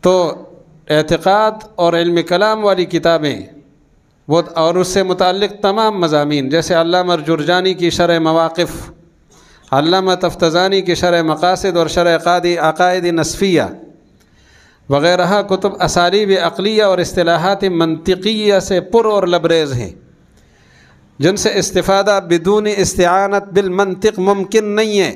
تو اعتقاد اور علم کلام والی کتابیں وہ اور اس سے متعلق تمام مضامین، جیسے علامہ جرجانی کی شرح مواقف، علامہ تفتزانی کی شرح مقاصد اور شرح عقائد نصفیہ وغیرہ کتب اسالیب عقلیہ اور اصطلاحات منطقیہ سے پر اور لبریز ہیں، جن سے استفادہ بدون استعانت بالمنطق ممکن نہیں ہے،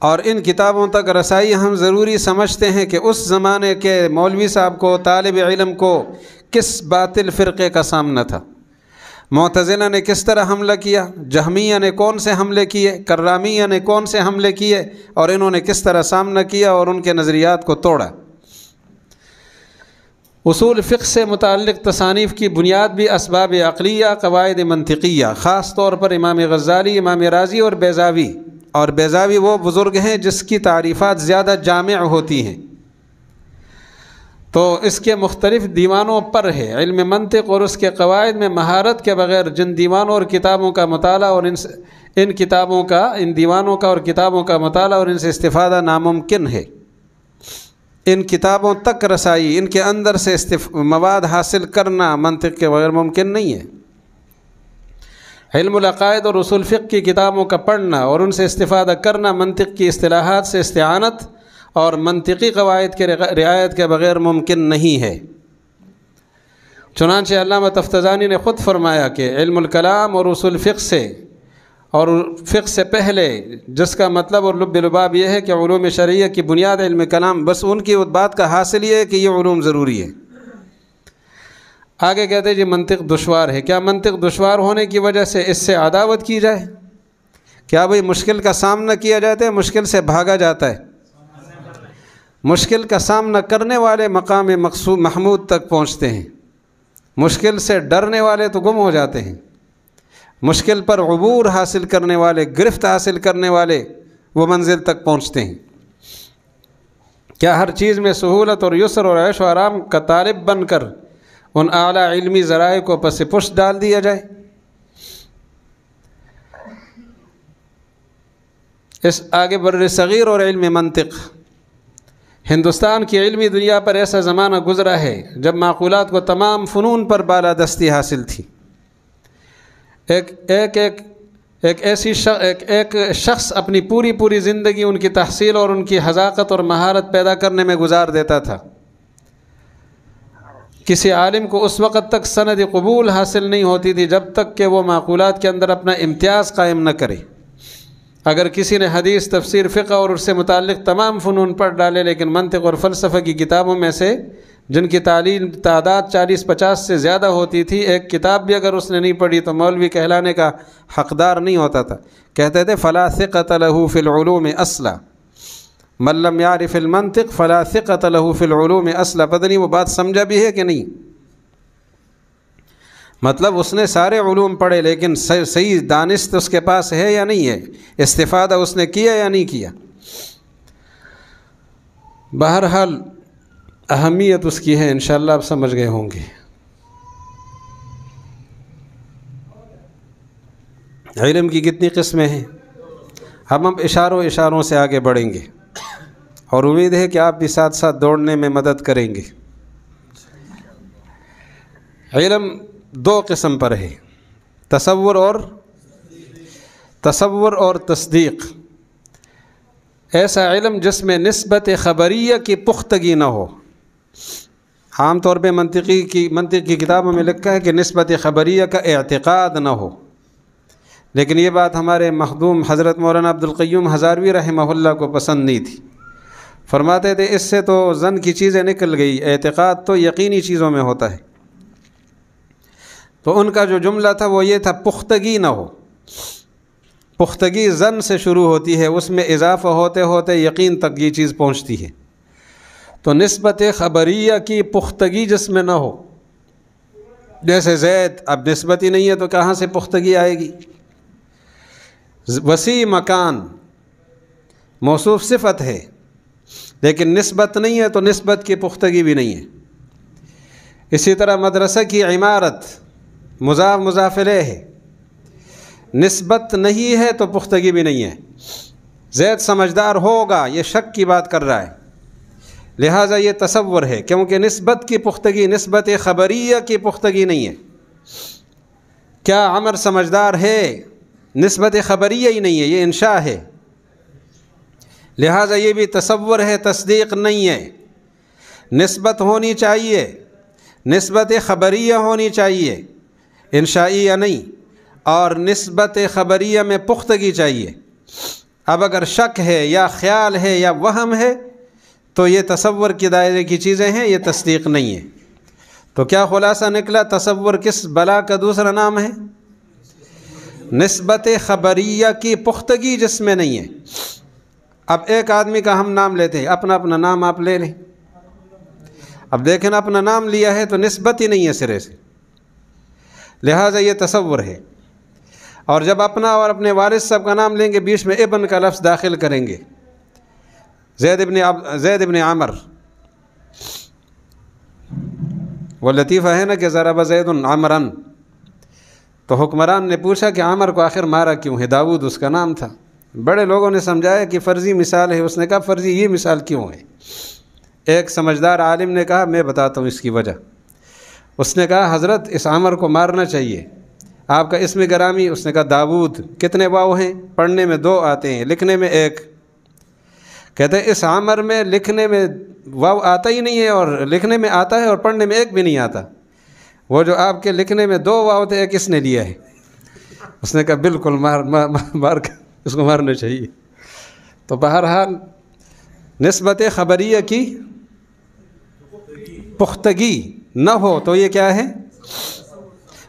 اور ان کتابوں تک رسائی ہم ضروری سمجھتے ہیں کہ اس زمانے کے مولوی صاحب کو، طالب علم کو کس باطل فرقے کا سامنا تھا، معتزلہ نے کس طرح حملہ کیا، جہمیہ نے کون سے حملے کیے، کرامیہ نے کون سے حملے کیے، اور انہوں نے کس طرح سامنا کیا اور ان کے نظریات کو توڑا۔ اصول فقہ سے متعلق تصانیف کی بنیاد بھی اسباب عقلیہ، قواعد منطقیہ، خاص طور پر امام غزالی، امام رازی اور بیضاوی، اور بیضاوی وہ بزرگ ہیں جس کی تعریفات زیادہ جامع ہوتی ہیں، تو اس کے مختلف دیوانوں پر ہے۔ علم منطق اور اس کے قواعد میں مہارت کے بغیر جن دیوانوں اور کتابوں کا مطالعہ اور ان دیوانوں کا اور کتابوں کا مطالعہ اور ان سے استفادہ ناممکن ہے۔ ان کتابوں تک رسائی، ان کے اندر سے مواد حاصل کرنا منطق کے بغیر ممکن نہیں ہے۔ علم العقائد اور اصول فقہ کی کتابوں کا پڑھنا اور ان سے استفادہ کرنا منطق کی اصطلاحات سے استعانت اور منطقی قواعد کے رعایت کے بغیر ممکن نہیں ہے۔ چنانچہ علامہ تفتزانی نے خود فرمایا کہ علم الکلام اور اصول فقہ سے پہلے، جس کا مطلب اور لب لباب یہ ہے کہ علوم شرعیہ کی بنیاد علم کلام، بس ان کی بات کا حاصل یہ ہے کہ یہ علوم ضروری ہے۔ آگے کہتے ہیں جی منطق دشوار ہے۔ کیا منطق دشوار ہونے کی وجہ سے اس سے عداوت کی جائے؟ کیا بھئی مشکل کا سامنا کیا جاتا ہے، مشکل سے بھاگا جاتا ہے؟ مشکل کا سامنا کرنے والے مقام مقصود محمود تک پہنچتے ہیں، مشکل سے ڈرنے والے تو گم ہو جاتے ہیں، مشکل پر عبور حاصل کرنے والے، گرفت حاصل کرنے والے وہ منزل تک پہنچتے ہیں۔ کیا ہر چیز میں سہولت اور یسر اور عیش و آرام کا طالب بن کر ان اعلیٰ علمی ذرائع کو پس پشت ڈال دیا جائے؟ اس آگے بر صغیر اور علم منطق، ہندوستان کی علمی دنیا پر ایسا زمانہ گزرا ہے جب معقولات کو تمام فنون پر بالادستی حاصل تھی۔ ایک شخص اپنی پوری زندگی ان کی تحصیل اور ان کی حذاقت اور مہارت پیدا کرنے میں گزار دیتا تھا۔ کسی عالم کو اس وقت تک سند قبول حاصل نہیں ہوتی تھی جب تک کہ وہ معقولات کے اندر اپنا امتیاز قائم نہ کرے۔ اگر کسی نے حدیث، تفسیر، فقہ اور اس سے متعلق تمام فنون پڑھ ڈالے، لیکن منطق اور فلسفہ کی کتابوں میں سے جن کی تعداد 40-50 سے زیادہ ہوتی تھی، ایک کتاب بھی اگر اس نے نہیں پڑھی تو مولوی کہلانے کا حقدار نہیں ہوتا تھا۔ کہتے تھے فلا ثقۃ له فی العلوم اصلا، من لم یعرف المنطق فلا ثقۃ له فی العلوم اصلا۔ پتہ نہیں وہ بات سمجھا بھی ہے کہ نہیں؟ مطلب اس نے سارے علوم پڑھے لیکن صحیح دانست اس کے پاس ہے یا نہیں ہے، استفادہ اس نے کیا یا نہیں کیا۔ بہرحال اہمیت اس کی ہے، انشاءاللہ آپ سمجھ گئے ہوں گے۔ علم کی کتنی قسمیں ہیں، ہم اشاروں سے آگے بڑھیں گے، اور امید ہے کہ آپ بھی ساتھ ساتھ دوڑنے میں مدد کریں گے۔ علم دو قسم پر ہے، تصور اور تصدیق۔ ایسا علم جس میں نسبت خبریہ کی پختگی نہ ہو۔ عام طور پہ منطق کی کتابوں میں لکھا ہے کہ نسبت خبریہ کا اعتقاد نہ ہو، لیکن یہ بات ہمارے مخدوم حضرت مولانا عبد القیوم ہزاروی رحمہ اللہ کو پسند نہیں تھی۔ فرماتے تھے اس سے تو ظن کی چیزیں نکل گئی، اعتقاد تو یقینی چیزوں میں ہوتا ہے۔ تو ان کا جو جملہ تھا وہ یہ تھا، پختگی نہ ہو۔ پختگی ظن سے شروع ہوتی ہے، اس میں اضافہ ہوتے ہوتے یقین تک یہ چیز پہنچتی ہے۔ تو نسبت خبریہ کی پختگی جس میں نہ ہو، جیسے زید، اب نسبت ہی نہیں ہے تو کہاں سے پختگی آئے گی؟ وسیع مکان موصوف صفت ہے لیکن نسبت نہیں ہے تو نسبت کی پختگی بھی نہیں ہے۔ اسی طرح مدرسہ کی عمارت مضاف مضاف الیہ ہے، نسبت نہیں ہے تو پختگی بھی نہیں ہے۔ زید سمجھدار ہوگا، یہ شک کی بات کر رہا ہے، لہٰذا یہ تصور ہے، کیونکہ نسبت کی پختگی نسبت خبریہ کی پختگی نہیں ہے۔ کیا عمر سمجھدار ہے؟ نسبت خبریہ ہی نہیں ہے، یہ انشاء ہے، لہٰذا یہ بھی تصور ہے، تصدیق نہیں ہے۔ نسبت ہونی چاہیے، نسبت خبریہ ہونی چاہیے، انشائیہ نہیں، اور نسبت خبریہ میں پختگی چاہیے۔ اب اگر شک ہے یا خیال ہے یا وہم ہے تو یہ تصور کے دائرے کی چیزیں ہیں، یہ تصدیق نہیں ہے۔ تو کیا خلاصہ نکلا؟ تصور کس بلا کا دوسرا نام ہے؟ نسبت خبریہ کی پختگی جس میں نہیں ہے۔ اب ایک آدمی کا ہم نام لیتے ہیں، اپنا اپنا نام آپ لے لیں، اب دیکھیں اپنا نام لیا ہے تو نسبت ہی نہیں ہے سرے سے، لہٰذا یہ تصور ہے۔ اور جب اپنا اور اپنے والد صاحب کا نام لیں گے، بیچ میں ابن کا لفظ داخل کریں گے، زید ابن عمر، وہ لطیفہ ہے نا کہ ضرب زید عمرا، تو حکمران نے پوچھا کہ عمر کو آخر مارا کیوں ہے؟ داؤد اس کا نام تھا۔ بڑے لوگوں نے سمجھایا کہ فرضی مثال ہے، اس نے کہا فرضی یہ مثال کیوں ہے؟ ایک سمجھدار عالم نے کہا میں بتاتا ہوں اس کی وجہ۔ اس نے کہا حضرت اس عمر کو مارنا چاہیے، آپ کا اسم گرامی؟ اس نے کہا داؤد، کتنے واو ہیں؟ پڑھنے میں 2 آتے ہیں، لکھنے میں 1۔ کہتے ہیں اس عمر میں لکھنے میں واو آتا ہی نہیں ہے، اور لکھنے میں آتا ہے اور پڑھنے میں 1 بھی نہیں آتا۔ وہ جو آپ کے لکھنے میں 2 واو تھے، 1 کس نے لیا ہے؟ اس نے کہا بالکل مار اس کو مارنا چاہیے۔ تو بہرحال نسبت خبریہ کی پختگی نہ ہو تو یہ کیا ہے؟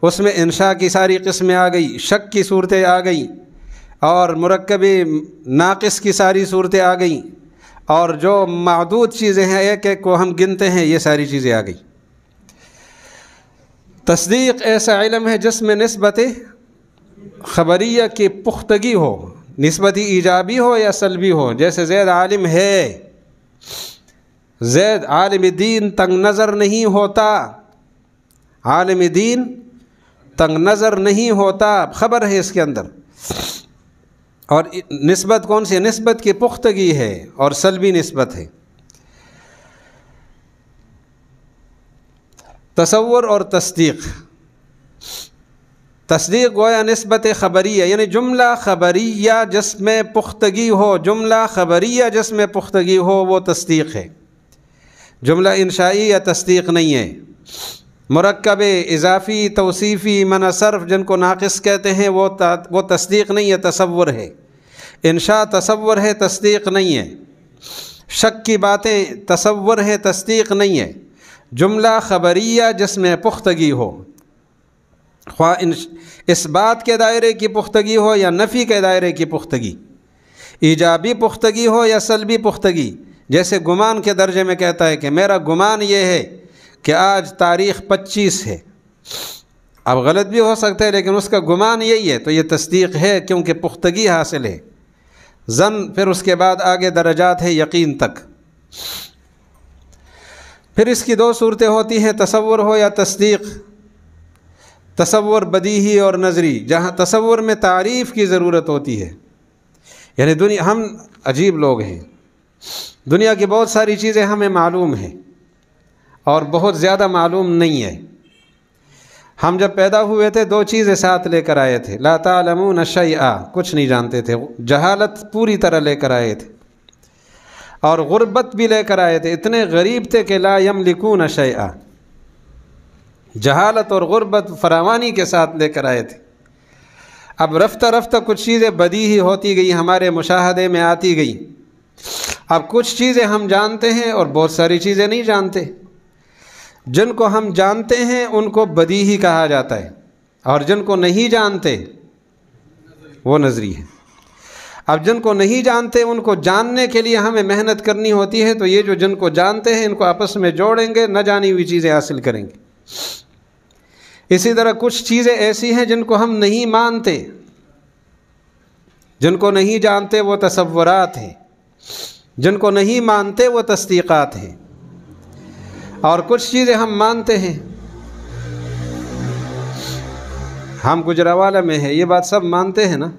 اس میں انشاء کی ساری قسمیں آ گئی، شک کی صورتیں آ گئیں، اور مرکب ناقص کی ساری صورتیں آ گئیں، اور جو معدود چیزیں ہیں ایک ایک کو ہم گنتے ہیں، یہ ساری چیزیں آ گئیں۔ تصدیق ایسا علم ہے جس میں نسبت خبریہ کی پختگی ہو، نسبت ایجابی ہو یا سلبی ہو۔ جیسے زید عالم ہے، زید عالم دین تنگ نظر نہیں ہوتا، عالم دین تنگ نظر نہیں ہوتا، خبر ہے اس کے اندر۔ اور نسبت کون سی؟ نسبت کی پختگی ہے اور سلبی نسبت ہے۔ تصور اور تصدیق، تصدیق گویا نسبت خبریہ، یعنی جملہ خبریہ جس میں پختگی ہو، جملہ خبریہ جس میں پختگی ہو وہ تصدیق ہے، جملہ انشائی یا تصدیق نہیں ہے۔ مرکب اضافی توصیفی منع صرف جن کو ناقص کہتے ہیں وہ تصدیق نہیں ہے، تصور ہے۔ انشاء تصور ہے، تصدیق نہیں ہے۔ شک کی باتیں تصور ہے، تصدیق نہیں ہے۔ جملہ خبریہ جس میں پختگی ہو، خواہ اس بات کے دائرے کی پختگی ہو یا نفی کے دائرے کی پختگی، ایجابی پختگی ہو یا سلبی پختگی۔ جیسے گمان کے درجے میں کہتا ہے کہ میرا گمان یہ ہے کہ آج تاریخ 25 ہے، اب غلط بھی ہو سکتا ہے لیکن اس کا گمان یہی ہے، تو یہ تصدیق ہے کیونکہ پختگی حاصل ہے۔ ظن پھر اس کے بعد آگے درجات ہے یقین تک۔ پھر اس کی 2 صورتیں ہوتی ہیں، تصور ہو یا تصدیق۔ تصور بدیہی اور نظری، جہاں تصور میں تعریف کی ضرورت ہوتی ہے، یعنی ہم عجیب لوگ ہیں، دنیا کی بہت ساری چیزیں ہمیں معلوم ہیں اور بہت زیادہ معلوم نہیں ہے۔ ہم جب پیدا ہوئے تھے 2 چیزیں ساتھ لے کر آئے تھے، لا تعلمون شیئا، کچھ نہیں جانتے تھے، جہالت پوری طرح لے کر آئے تھے، اور غربت بھی لے کر آئے تھے، اتنے غریب تھے کہ لا یملکون شیئا، جہالت اور غربت فراوانی کے ساتھ لے کر آئے تھے۔ اب رفتہ رفتہ کچھ چیزیں بدیہی ہوتی گئی، ہمارے مشاہدے میں آتی گئی۔ اب کچھ چیزیں ہم جانتے ہیں اور بہت ساری چیزیں نہیں جانتے۔ جن کو ہم جانتے ہیں ان کو بدیہی کہا جاتا ہے، اور جن کو نہیں جانتے وہ نظری ہے۔ اب جن کو نہیں جانتے ان کو جاننے کے لیے ہمیں محنت کرنی ہوتی ہے، تو یہ جو جن کو جانتے ہیں ان کو آپس میں جوڑیں گے، نہ جانی ہوئی چیزیں حاصل کریں گے۔ اسی طرح کچھ چیزیں ایسی ہیں جن کو ہم نہیں مانتے، جن کو نہیں جانتے وہ تصورات ہیں، جن کو نہیں مانتے وہ تصدیقات ہیں، اور کچھ چیزیں ہم مانتے ہیں۔ ہم گجرانوالہ میں ہیں، یہ بات سب مانتے ہیں نا،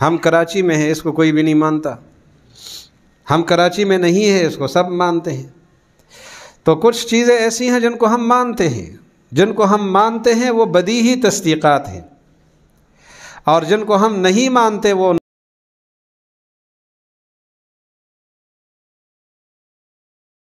ہم کراچی میں ہیں، اس کو کوئی بھی نہیں مانتا۔ ہم کراچی میں نہیں ہے اس کو سب مانتے ہیں۔ تو کچھ چیزیں ایسی ہیں جن کو ہم مانتے ہیں، جن کو ہم مانتے ہیں وہ بدیہی تصدیقات ہیں، اور جن کو ہم نہیں مانتے وہ